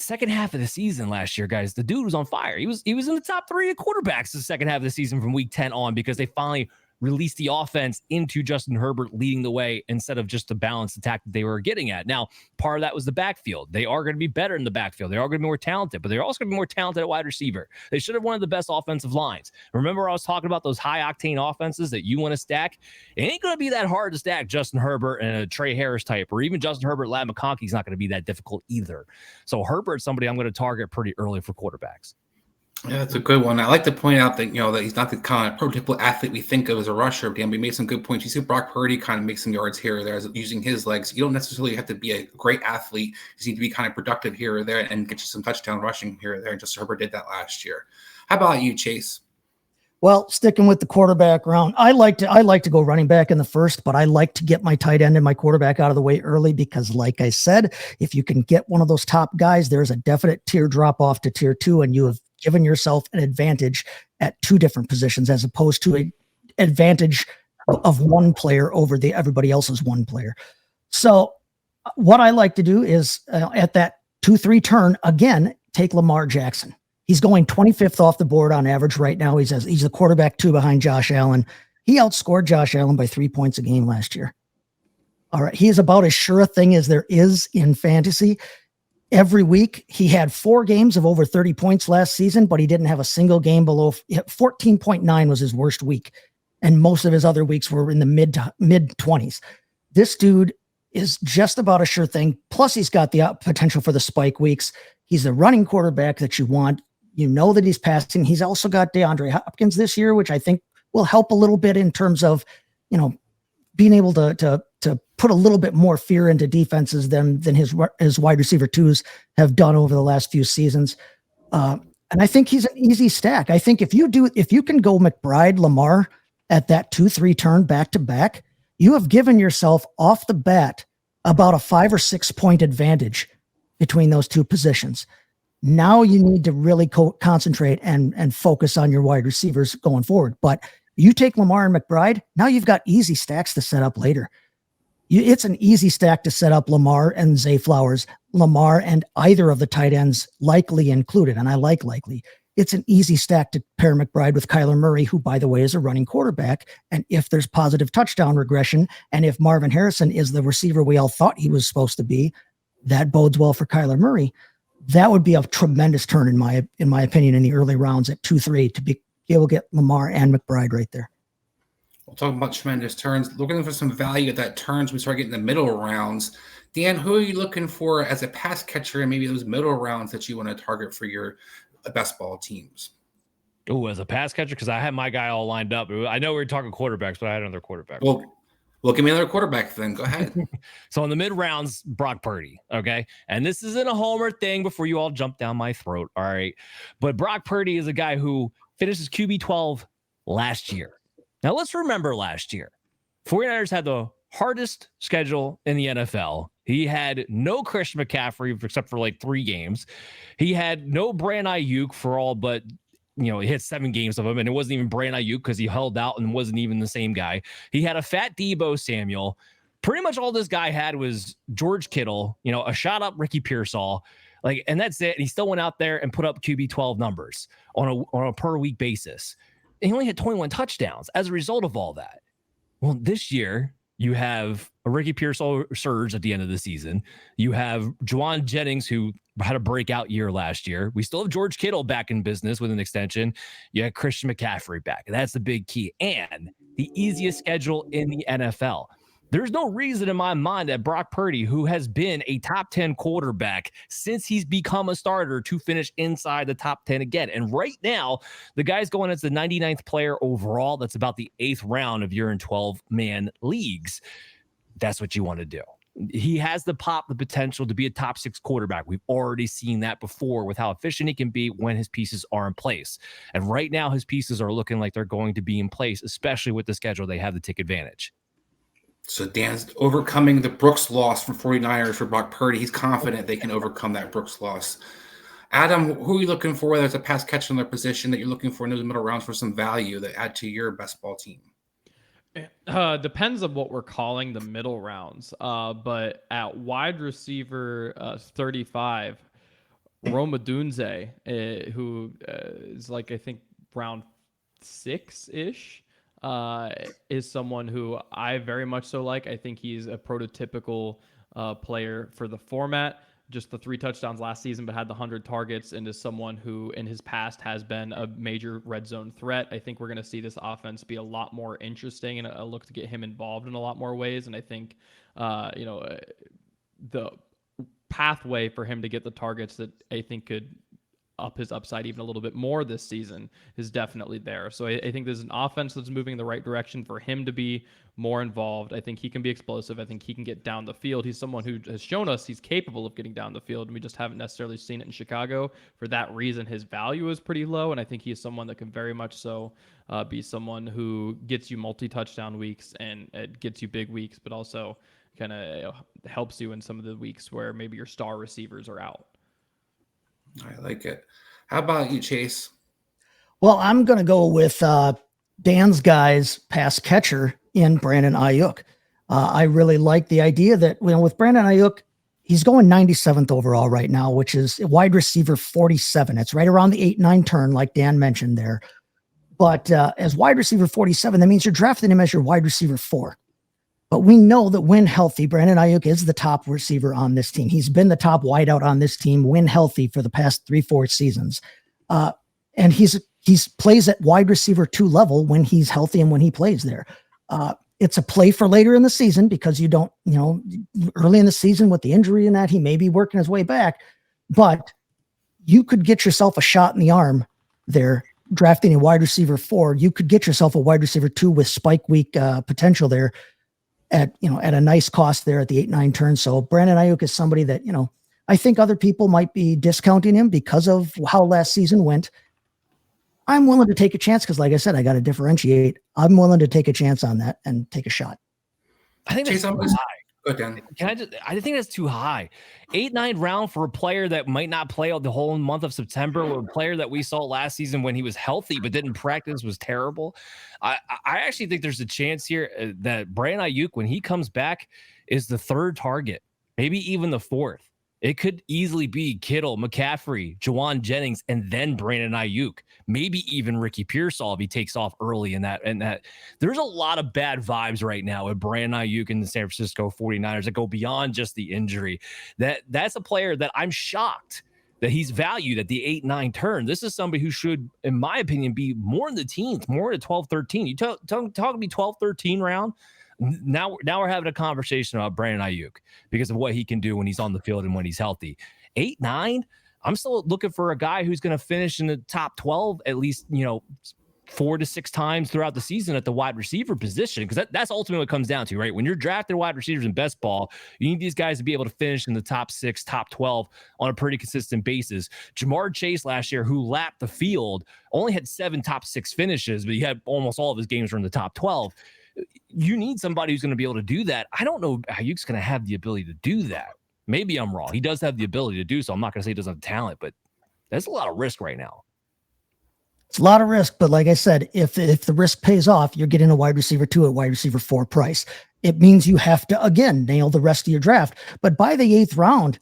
Second half of the season last year, guys, the dude was on fire. He was in the top 3 of quarterbacks the second half of the season from week 10 on, because they finally release the offense into Justin Herbert leading the way instead of just the balanced attack that they were getting at. Now, part of that was the backfield. They are going to be better in the backfield. They are going to be more talented, but they're also going to be more talented at wide receiver. They should have one of the best offensive lines. Remember, I was talking about those high-octane offenses that you want to stack? It ain't going to be that hard to stack Justin Herbert and a Trey Harris type, or even Justin Herbert, Lad McConkey's not going to be that difficult either. So Herbert's somebody I'm going to target pretty early for quarterbacks. Yeah, that's a good one. I like to point out that, that he's not the kind of prototypical athlete we think of as a rusher. Dan, we made some good points. You see Brock Purdy kind of make some yards here or there using his legs. You don't necessarily have to be a great athlete. You just need to be kind of productive here or there and get you some touchdown rushing here or there. And just Herbert did that last year. How about you, Chase? Well, sticking with the quarterback round, I like to go running back in the first, but I like to get my tight end and my quarterback out of the way early, because like I said, if you can get one of those top guys, there's a definite tier drop off to tier 2, and you have given yourself an advantage at 2 different positions, as opposed to an advantage of one player over everybody else's one player. So what I like to do is at that 2-3 turn, again, take Lamar Jackson. He's going 25th off the board on average right now. He's the quarterback 2 behind Josh Allen. He outscored Josh Allen by 3 points a game last year. All right. He is about as sure a thing as there is in fantasy. Every week, he had 4 games of over 30 points last season, but he didn't have a single game below 14.9 was his worst week. And most of his other weeks were in the mid 20s. This dude is just about a sure thing. Plus, he's got the potential for the spike weeks. He's a running quarterback that you want. You know that he's passing. He's also got DeAndre Hopkins this year, which I think will help a little bit in terms of, being able to put a little bit more fear into defenses than his wide receiver 2s have done over the last few seasons. And I think he's an easy stack. I think if you can go McBride, Lamar at that 2-3 turn back to back, you have given yourself off the bat about a 5 or 6 point advantage between those two positions. Now you need to really concentrate and focus on your wide receivers going forward. But you take Lamar and McBride, now you've got easy stacks to set up later. It's an easy stack to set up Lamar and Zay Flowers, Lamar and either of the tight ends likely included, and I like likely. It's an easy stack to pair McBride with Kyler Murray, who, by the way, is a running quarterback. And if there's positive touchdown regression, and if Marvin Harrison is the receiver we all thought he was supposed to be, that bodes well for Kyler Murray. That would be a tremendous turn, in my opinion, in the early rounds at 2-3 to be able to get Lamar and McBride right there. We'll talk about tremendous turns. Looking for some value at that turns. We start getting the middle rounds. Dan, who are you looking for as a pass catcher and maybe those middle rounds that you want to target for your best ball teams? Oh, as a pass catcher, because I had my guy all lined up. I know we were talking quarterbacks, but I had another quarterback. Well, give me another quarterback then. Go ahead. So in the mid rounds, Brock Purdy. Okay. And this isn't a homer thing before you all jump down my throat. All right. But Brock Purdy is a guy who finishes QB 12 last year. Now let's remember last year, 49ers had the hardest schedule in the NFL. He had no Christian McCaffrey except for like 3 games. He had no Brandon Aiyuk for all but, he hit 7 games of him, and it wasn't even Brandon Aiyuk because he held out and wasn't even the same guy. He had a fat Deebo Samuel. Pretty much all this guy had was George Kittle, a shot up Ricky Pearsall, and that's it. And he still went out there and put up QB 12 numbers on a per week basis. And he only had 21 touchdowns as a result of all that. Well, this year you have a Ricky Pearsall surge at the end of the season. You have Juwan Jennings, who had a breakout year last year. We still have George Kittle back in business with an extension. You have Christian McCaffrey back. And that's the big key. And the easiest schedule in the NFL. There's no reason in my mind that Brock Purdy, who has been a top 10 quarterback since he's become a starter, to finish inside the top 10 again. And right now, the guy's going as the 99th player overall. That's about the 8th round of your 12-man leagues. That's what you want to do. He has the potential to be a top 6 quarterback. We've already seen that before with how efficient he can be when his pieces are in place. And right now, his pieces are looking like they're going to be in place, especially with the schedule they have to take advantage. So Dan's overcoming the Brooks loss from 49ers for Brock Purdy. He's confident they can overcome that Brooks loss. Adam, who are you looking for? There's a pass catcher in their position that you're looking for in those middle rounds for some value that add to your best ball team. Depends on what we're calling the middle rounds. But at wide receiver 35, Roma Dunze, who is I think round 6-ish. Is someone who I very much so like. I think he's a prototypical player for the format. Just the 3 touchdowns last season, but had the 100 targets, and is someone who in his past has been a major red zone threat. I think we're going to see this offense be a lot more interesting, and a look to get him involved in a lot more ways. And I think, the pathway for him to get the targets that I think could up his upside even a little bit more this season is definitely there. So I think there's an offense that's moving in the right direction for him to be more involved. I think he can be explosive. I think he can get down the field. He's someone who has shown us he's capable of getting down the field, and we just haven't necessarily seen it in Chicago. For that reason, his value is pretty low, and I think he's someone that can very much so be someone who gets you multi-touchdown weeks and it gets you big weeks, but also kind of helps you in some of the weeks where maybe your star receivers are out. I like it. How about you, Chase? Well, I'm going to go with Dan's guy's pass catcher in Brandon Aiyuk. I really like the idea that, with Brandon Aiyuk, he's going 97th overall right now, which is wide receiver 47. It's right around the 8-9 turn, like Dan mentioned there. But as wide receiver 47, that means you're drafting him as your wide receiver 4. But we know that when healthy, Brandon Aiyuk is the top receiver on this team. He's been the top wideout on this team when healthy for the past 3-4 seasons. And he's plays at wide receiver 2 level when he's healthy and when he plays there. It's a play for later in the season because you don't, early in the season with the injury and that, he may be working his way back, but you could get yourself a shot in the arm there drafting a wide receiver 4. You could get yourself a wide receiver 2 with spike week potential there at a nice cost there at the 8-9 turn. So Brandon Aiyuk is somebody that, I think other people might be discounting him because of how last season went. I'm willing to take a chance because, like I said, I got to differentiate. I'm willing to take a chance on that and take a shot. I think that's Chase, too high. Go down. I think that's too high. 8-9 round for a player that might not play out the whole month of September, or a player that we saw last season when he was healthy but didn't practice was terrible. I actually think there's a chance here that Brandon Aiyuk, when he comes back, is the 3rd target, maybe even the 4th. It could easily be Kittle, McCaffrey, Juwan Jennings, and then Brandon Aiyuk. Maybe even Ricky Pearsall if he takes off early in that. And that there's a lot of bad vibes right now with Brandon Aiyuk and the San Francisco 49ers that go beyond just the injury. That's a player that I'm shocked that he's valued at the 8-9 turn. This is somebody who should, in my opinion, be more in the teens, more in the 12-13. You talk to me 12-13 round. Now we're having a conversation about Brandon Aiyuk because of what he can do when he's on the field and when he's healthy. 8-9, I'm still looking for a guy who's going to finish in the top 12 at least, 4 to 6 times throughout the season at the wide receiver position, because that's ultimately what it comes down to, right? When you're drafting wide receivers in best ball, you need these guys to be able to finish in the top 6, top 12 on a pretty consistent basis. Jamar Chase last year, who lapped the field, only had 7 top 6 finishes, but he had almost all of his games were in the top 12. You need somebody who's going to be able to do that. I don't know how Aiyuk's going to have the ability to do that. Maybe I'm wrong. He does have the ability to do so. I'm not going to say he doesn't have talent, but that's a lot of risk right now. It's a lot of risk, but like I said, if the risk pays off, you're getting a wide receiver 2 at wide receiver 4 price. It means you have to, again, nail the rest of your draft. But by the 8th round,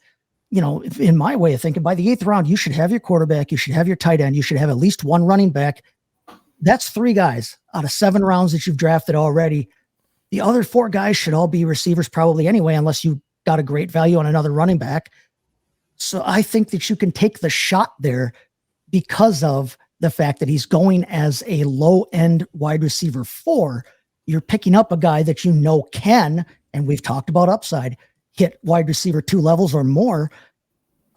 in my way of thinking, by the 8th round, you should have your quarterback, you should have your tight end, you should have at least 1 running back. That's 3 guys out of 7 rounds that you've drafted already. The other 4 guys should all be receivers probably anyway, unless you got a great value on another running back. So I think that you can take the shot there because of the fact that he's going as a low-end wide receiver 4. You're picking up a guy that can, and we've talked about upside, hit wide receiver 2 levels or more.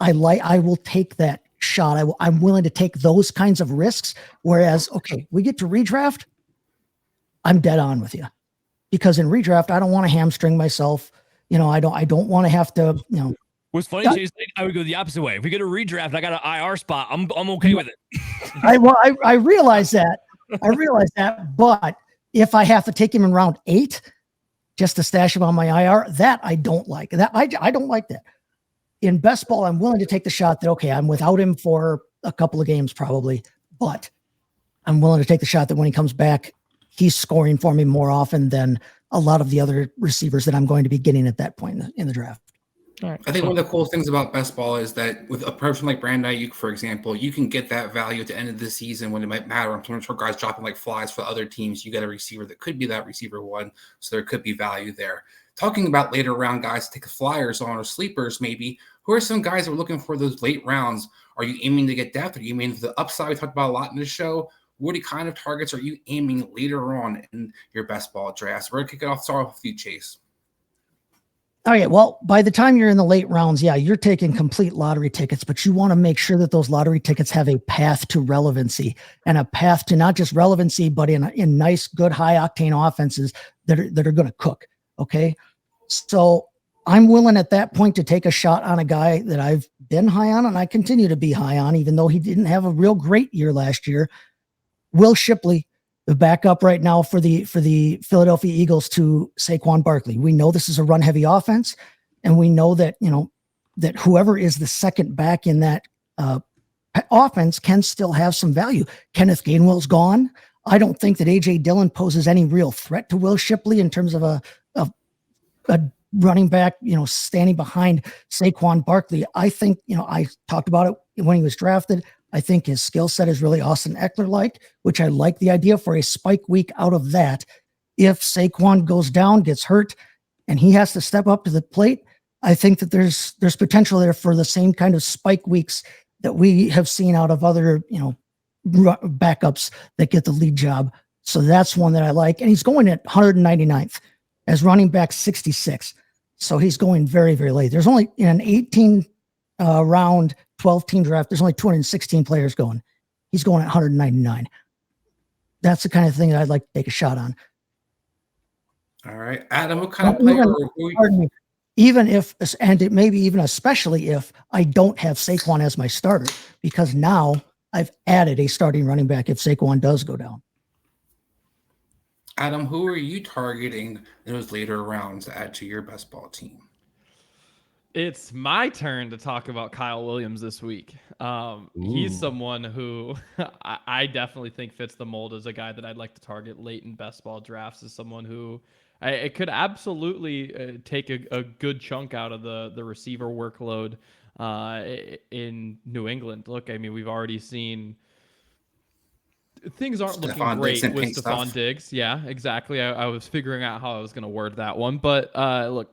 I will take that shot. I'm willing to take those kinds of risks. Whereas, okay, we get to redraft, I'm dead on with you, because in redraft, I don't want to hamstring myself. I don't want to have to, What's funny, Chase, I would go the opposite way. If we get a redraft, I got an IR spot. I'm okay with it. I realize that. But if I have to take him in round 8 just to stash him on my IR, that I don't like. I don't like that. In best ball, I'm willing to take the shot that, okay, I'm without him for a couple of games probably, but I'm willing to take the shot that when he comes back, he's scoring for me more often than a lot of the other receivers that I'm going to be getting at that point in the draft. All right. I think one of the cool things about best ball is that with a person like Brandon Aiyuk, for example, you can get that value at the end of the season when it might matter. I'm sure guys dropping like flies for other teams. You get a receiver that could be that receiver 1, so there could be value there. Talking about later round guys to take the flyers on or sleepers, maybe, who are some guys that we're looking for those late rounds? Are you aiming to get depth? Are you aiming for the upside? We talked about a lot in this show. What kind of targets are you aiming later on in your best ball drafts? We're going to kick it off. Start off with you, Chase. Okay, well, by the time you're in the late rounds, yeah, you're taking complete lottery tickets, but you want to make sure that those lottery tickets have a path to relevancy, and a path to not just relevancy, but in nice, good, high-octane offenses that are going to cook, okay? So I'm willing at that point to take a shot on a guy that I've been high on and I continue to be high on, even though he didn't have a real great year last year. Will Shipley, the backup right now for the Philadelphia Eagles to Saquon Barkley. We know this is a run-heavy offense, and we know that, that whoever is the second back in that offense can still have some value. Kenneth Gainwell's gone. I don't think that A.J. Dillon poses any real threat to Will Shipley in terms of a running back, standing behind Saquon Barkley. I think, I talked about it when he was drafted. I think his skill set is really Austin Eckler-like, which I like the idea for a spike week out of that. If Saquon goes down, gets hurt, and he has to step up to the plate, I think that there's potential there for the same kind of spike weeks that we have seen out of other, backups that get the lead job. So that's one that I like. And he's going at 199th as running back 66. So he's going very, very late. There's only in an 18 round, 12 team draft, there's only 216 players going. He's going at 199. That's the kind of thing that I'd like to take a shot on. All right. Adam, what kind of player? Pardon me. Even if, and it maybe even especially if I don't have Saquon as my starter, because now I've added a starting running back if Saquon does go down. Adam, who are you targeting in those later rounds to add to your best ball team? It's my turn to talk about Kyle Williams this week. He's someone who I definitely think fits the mold as a guy that I'd like to target late in best ball drafts, as someone who it could absolutely take a good chunk out of the receiver workload in New England. Look, I mean, we've already seen things aren't looking great with Stephon Diggs. Yeah, exactly. I was figuring out how I was going to word that one. But look,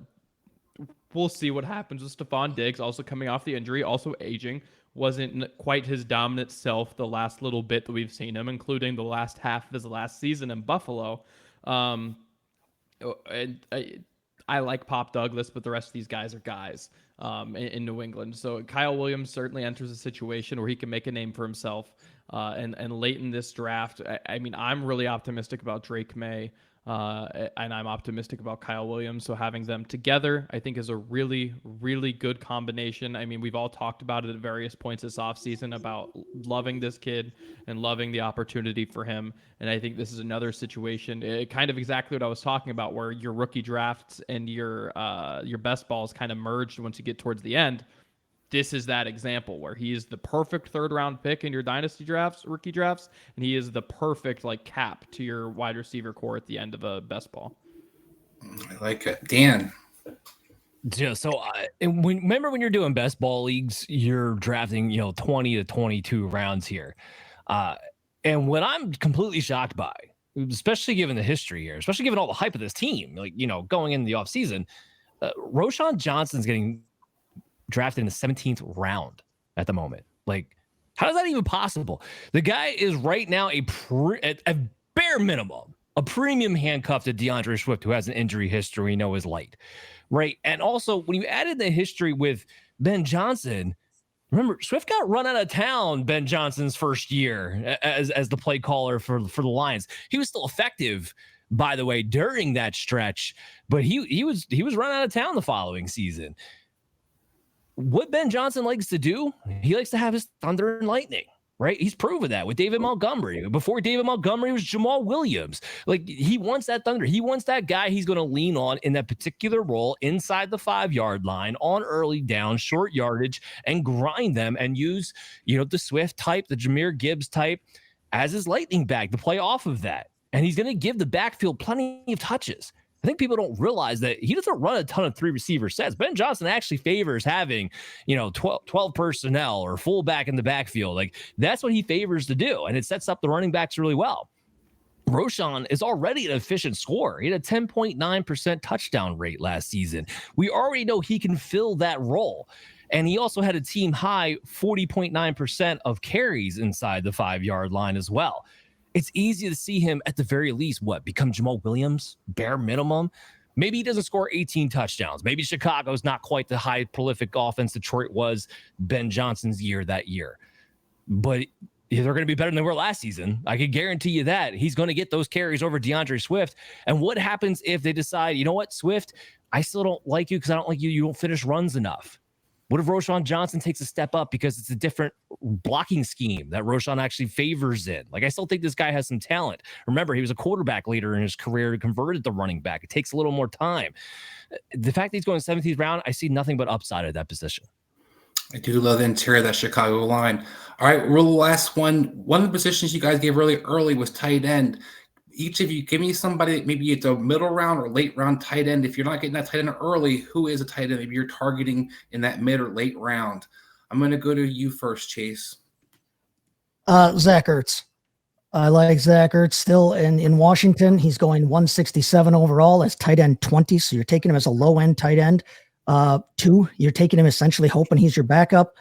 we'll see what happens with Stephon Diggs, also coming off the injury, also aging. Wasn't quite his dominant self the last little bit that we've seen him, including the last half of his last season in Buffalo. And I like Pop Douglas, but the rest of these guys are guys in New England. So Kyle Williams certainly enters a situation where he can make a name for himself. And late in this draft, I mean, I'm really optimistic about Drake May, and I'm optimistic about Kyle Williams. So having them together, I think, is a really, really good combination. I mean, we've all talked about it at various points this offseason about loving this kid and loving the opportunity for him. And I think this is another situation, kind of exactly what I was talking about, where your rookie drafts and your best balls kind of merged once you get towards the end. This is that example where he is the perfect third round pick in your dynasty drafts, rookie drafts, and he is the perfect cap to your wide receiver core at the end of a best ball. I like it. Dan. Yeah, so remember when you're doing best ball leagues, you're drafting 20 to 22 rounds here. And what I'm completely shocked by, especially given the history here, especially given all the hype of this team, going into the offseason, Roschon Johnson's getting drafted in the 17th round at the moment. How is that even possible? The guy is right now a bare minimum, a premium handcuff to DeAndre Swift, who has an injury history we know is light, right? And also, when you added the history with Ben Johnson, remember, Swift got run out of town Ben Johnson's first year as the play caller for the Lions. He was still effective, by the way, during that stretch, but he was run out of town the following season. What Ben Johnson likes to do, he likes to have his thunder and lightning, right? He's proven that with David Montgomery. Before David Montgomery was Jamal Williams. He wants that thunder. He wants that guy he's going to lean on in that particular role inside the 5-yard line on early down, short yardage, and grind them and use, the Swift type, the Jahmyr Gibbs type as his lightning bag to play off of that. And he's going to give the backfield plenty of touches. I think people don't realize that he doesn't run a ton of 3 receiver sets. Ben Johnson actually favors having, 12 personnel or fullback in the backfield. That's what he favors to do. And it sets up the running backs really well. Roschon is already an efficient scorer. He had a 10.9% touchdown rate last season. We already know he can fill that role. And he also had a team high 40.9% of carries inside the 5-yard line as well. It's easy to see him at the very least, become Jamal Williams, bare minimum. Maybe he doesn't score 18 touchdowns. Maybe Chicago's not quite the high prolific offense Detroit was Ben Johnson's year that year. But they're going to be better than they were last season. I can guarantee you that. He's going to get those carries over DeAndre Swift. And what happens if they decide, you know what, Swift, I still don't like you because I don't like you. You don't finish runs enough. What if Roschon Johnson takes a step up because it's a different blocking scheme that Roschon actually favors in? I still think this guy has some talent. Remember, he was a quarterback later in his career, converted to running back. It takes a little more time. The fact that he's going 17th round, I see nothing but upside at that position. I do love the interior of that Chicago line. All right, real last one. One of the positions you guys gave really early was tight end. each of you give me somebody, maybe it's a middle round or late round tight end. If you're not getting that tight end early, who is a tight end maybe you're targeting in that mid or late round? I'm going to go to you first, Chase. Zach Ertz. I like Zach Ertz still in Washington. He's going 167 overall as tight end 20. So you're taking him as a low end tight end. 2, you're taking him essentially hoping he's your backup.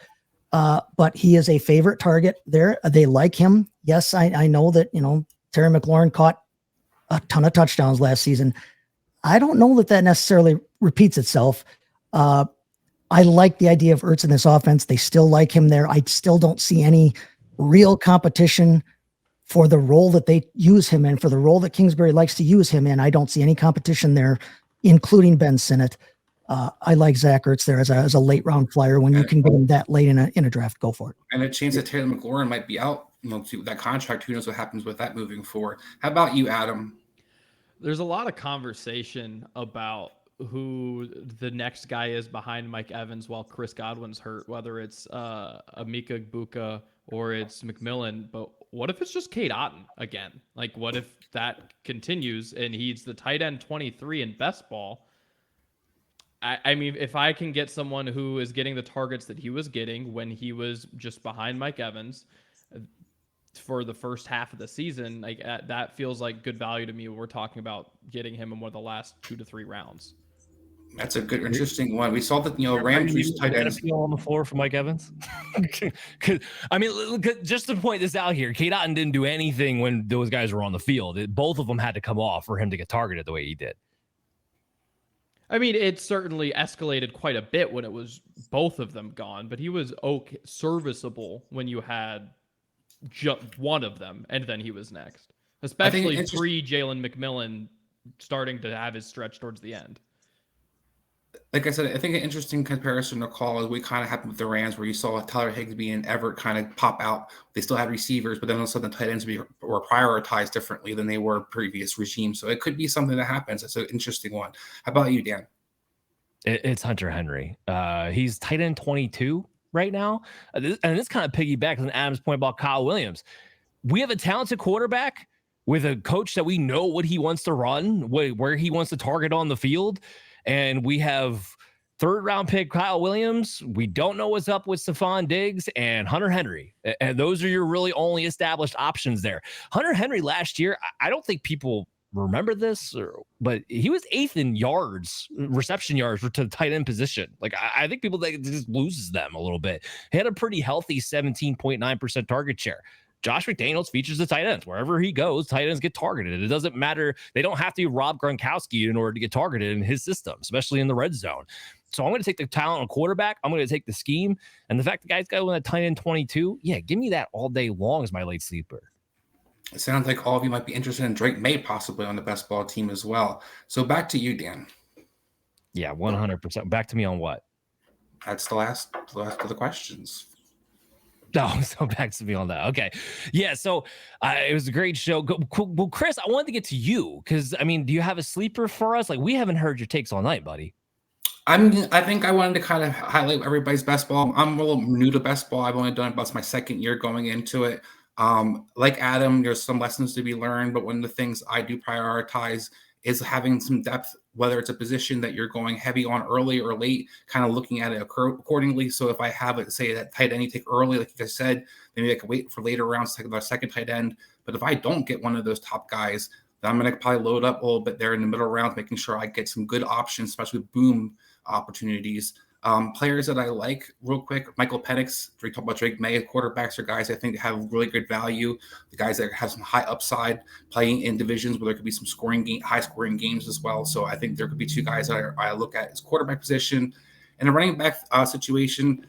But he is a favorite target there. They like him. Yes, I know that, Terry McLaurin caught a ton of touchdowns last season. I don't know that necessarily repeats itself. I like the idea of Ertz in this offense. They still like him there. I still don't see any real competition for the role that they use him in, for the role that Kingsbury likes to use him in. I don't see any competition there, including Ben Sinnott. I like Zach Ertz there as a late round flyer. When you can get him that late in a draft, go for it. And a chance that Taylor McLaurin might be out, to that contract. Who knows what happens with that moving forward? How about you, Adam? There's a lot of conversation about who the next guy is behind Mike Evans while Chris Godwin's hurt, whether it's Amika Ibuka or it's McMillan. But what if it's just Cade Otton again? Like, what if that continues and he's the tight end 23 in best ball? I mean, if I can get someone who is getting the targets that he was getting when he was just behind Mike Evans for the first half of the season, like that feels like good value to me when we're talking about getting him in one of the last 2 to 3 rounds. That's a good, interesting one. We saw that, Rams used tight ends. Appeal on the floor for Mike Evans. I mean, just to point this out here, Cade Otton didn't do anything when those guys were on the field. Both of them had to come off for him to get targeted the way he did. I mean, it certainly escalated quite a bit when it was both of them gone, but he was serviceable when you had just one of them, and then he was next. Especially pre-Jalen McMillan starting to have his stretch towards the end. Like I said, I think an interesting comparison to call is we kind of happened with the Rams, where you saw Tyler Higbee and Everett kind of pop out. They still had receivers, but then all of a sudden the tight ends were prioritized differently than they were previous regimes. So it could be something that happens. It's an interesting one. How about you, Dan? It's Hunter Henry. He's tight end 22 right now. And this kind of piggybacks on Adam's point about Kyle Williams. We have a talented quarterback with a coach that we know what he wants to run, where he wants to target on the field. And we have 3rd round pick Kyle Williams. We don't know what's up with Stephon Diggs and Hunter Henry. And those are your really only established options there. Hunter Henry last year, I don't think people remember this, but he was 8th in yards, reception yards to the tight end position. Like, I think people think it just loses them a little bit. He had a pretty healthy 17.9% target share. Josh McDaniels features the tight ends. Wherever he goes, tight ends get targeted. It doesn't matter. They don't have to be Rob Gronkowski in order to get targeted in his system, especially in the red zone. So I'm going to take the talent on quarterback. I'm going to take the scheme. And the fact the guy's got one at tight end 22, yeah, give me that all day long as my late sleeper. It sounds like all of you might be interested in Drake May possibly on the best ball team as well. So back to you, Dan. Yeah, 100%. Back to me on what? That's the last of the questions. Oh, so back to me on that. Okay. Yeah, so it was a great show. Well, Chris, I wanted to get to you because, I mean, do you have a sleeper for us? Like, we haven't heard your takes all night, buddy. I think I wanted to kind of highlight everybody's best ball. I'm a little new to best ball. I've only done about my 2nd year going into it. Like Adam, there's some lessons to be learned, but one of the things I do prioritize is having some depth, whether it's a position that you're going heavy on early or late, kind of looking at it accordingly. So if I have it, say that tight end you take early, like you just said, maybe I can wait for later rounds to take the 2nd tight end. But if I don't get one of those top guys, then I'm going to probably load up a little bit there in the middle rounds, making sure I get some good options, especially with boom opportunities. Players that I like real quick, Michael Penix, we talked about Drake May. Quarterbacks are guys I think have really good value. The guys that have some high upside playing in divisions where there could be some high scoring games as well. So I think there could be 2 guys that I look at as quarterback position. And a running back situation,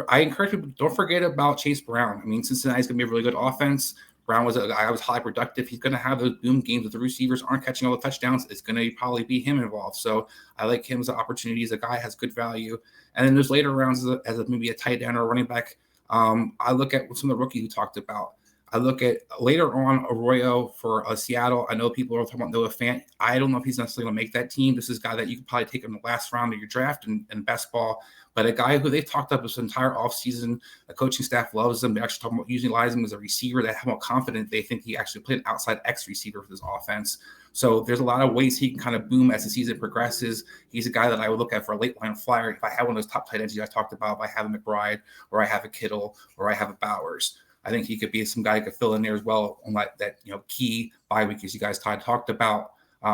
I encourage people, don't forget about Chase Brown. I mean, Cincinnati's going to be a really good offense. Brown was a guy who was highly productive. He's going to have those boom games if the receivers aren't catching all the touchdowns. It's going to probably be him involved. So I like him as an opportunity. As a guy has good value. And then there's later rounds as maybe a tight end or a running back. I look at some of the rookies we talked about. I look at later on Arroyo for Seattle. I know people are talking about Noah Fant. I don't know if he's necessarily going to make that team. This is a guy that you could probably take in the last round of your draft in best ball, but a guy who they've talked up this entire offseason. The coaching staff loves him. They're actually talking about utilizing him as a receiver. That how confident they think he actually played an outside X receiver for this offense. So there's a lot of ways he can kind of boom as the season progresses. He's a guy that I would look at for a late line flyer. If I have one of those top tight ends you guys talked about, if I have a McBride or I have a Kittle or I have a Bowers, I think he could be some guy who could fill in there as well on that key bye week as you guys talked about.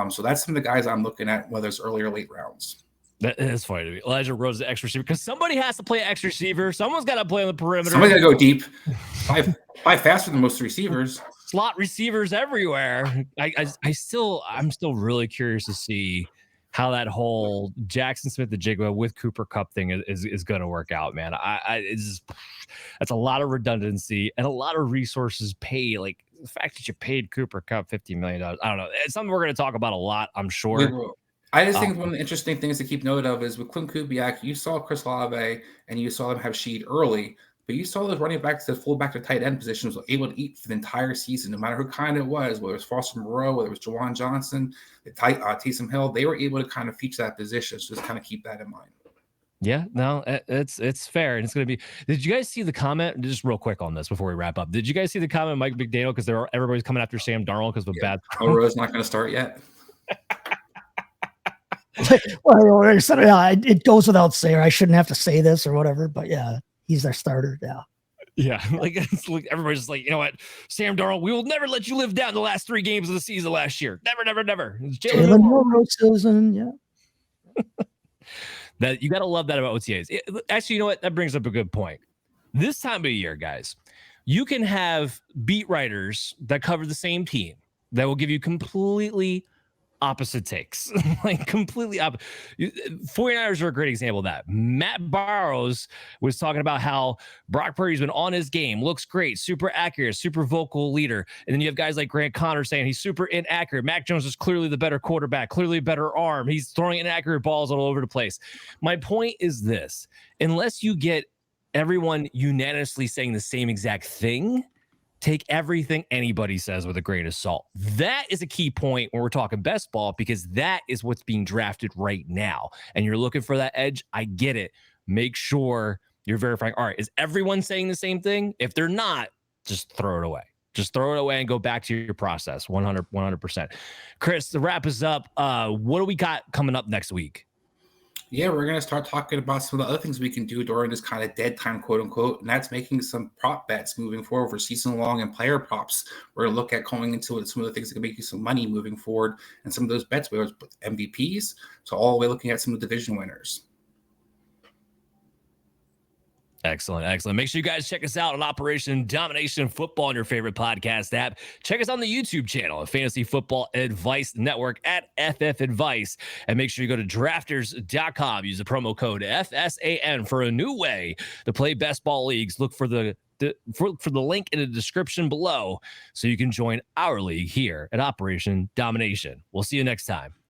So that's some of the guys I'm looking at, whether it's early or late rounds. That is funny to me. Elijah Rose, the X receiver, because somebody has to play X receiver. Someone's got to play on the perimeter. Somebody's got to go deep. Five faster than most receivers. Slot receivers everywhere. I'm still really curious to see how that whole Jackson Smith-Njigba with Cooper Kupp thing is going to work out, man. That's a lot of redundancy and a lot of resources paid. Like the fact that you paid Cooper Kupp $50 million. I don't know. It's something we're going to talk about a lot, I'm sure. I just think one of the interesting things to keep note of is with Clint Kubiak, you saw Chris Olave and you saw them have Sheed early, but you saw those running backs, the fullback to tight end positions were able to eat for the entire season, no matter who kind it was, whether it was Foster Moreau, whether it was Jawan Johnson, Taysom Hill, they were able to kind of feature that position. So just kind of keep that in mind. Yeah, no, it's fair. And it's going to be, did you guys see the comment? Just real quick on this before we wrap up. Did you guys see the comment, Mike McDaniel, because everybody's coming after Sam Darnold because of a bad throw? Rowe's not going to start yet. Well, it goes without saying. I shouldn't have to say this or whatever, but yeah, he's their starter. Yeah, like everybody's just like, you know what, Sam Darnold, we will never let you live down the last 3 games of the season last year. Never. Jalen Milroe season, yeah. That you got to love that about OTAs. Actually, you know what? That brings up a good point. This time of year, guys, you can have beat writers that cover the same team that will give you completely opposite takes, like completely opposite. 49ers are a great example of that. Matt Barrows was talking about how Brock Purdy's been on his game, looks great, super accurate, super vocal leader. And then you have guys like Grant Connor saying he's super inaccurate. Mac Jones is clearly the better quarterback, clearly a better arm. He's throwing inaccurate balls all over the place. My point is this: unless you get everyone unanimously saying the same exact thing, take everything anybody says with a grain of salt. That is a key point when we're talking best ball, because that is what's being drafted right now. And you're looking for that edge. I get it. Make sure you're verifying. All right, is everyone saying the same thing? If they're not, just throw it away. Just throw it away and go back to your process. 100%. Chris, the wrap is up. What do we got coming up next week? Yeah, we're going to start talking about some of the other things we can do during this kind of dead time, quote unquote, and that's making some prop bets moving forward for season long and player props. We're going to look at going into some of the things that can make you some money moving forward, and some of those bets, whether it's MVPs, so all the way looking at some of the division winners. Excellent. Make sure you guys check us out on Operation Domination Football on your favorite podcast app. Check us on the YouTube channel at Fantasy Football Advice Network at FF Advice. And make sure you go to drafters.com. Use the promo code FSAN for a new way to play best ball leagues. Look for the link in the description below so you can join our league here at Operation Domination. We'll see you next time.